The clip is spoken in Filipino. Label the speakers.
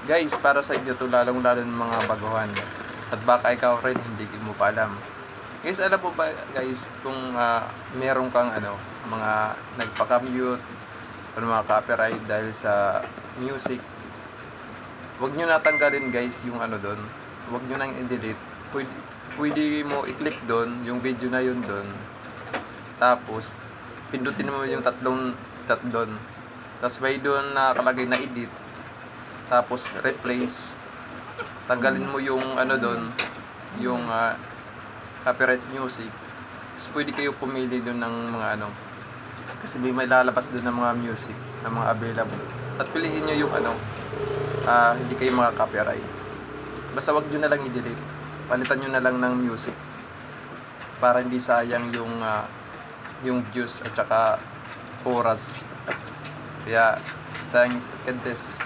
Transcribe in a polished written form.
Speaker 1: Guys, para sa inyo to, lalong-lalo ng mga baguhan. At baka ikaw rin, hindi mo pa alam. Guys, alam po ba guys, kung meron kang mga nagpa-commute o mga copyright dahil sa music, huwag nyo natanggalin guys yung doon. Huwag nyo nang i-delete. Pwede mo i-click doon, yung video na yun doon. Tapos, pindutin mo yung tatlong dot doon. Tapos may doon nakalagay na edit. Tapos replace. Tanggalin mo yung doon, yung copyright music. Tapos pwede kayo pumili doon ng mga kasi may lalabas doon ng mga music, ng mga available. At piliin nyo yung hindi kayo mga copyright. Basta wag nyo na lang i-delete. Palitan nyo na lang ng music. Para hindi sayang yung views at saka oras. Kaya, thanks, God bless.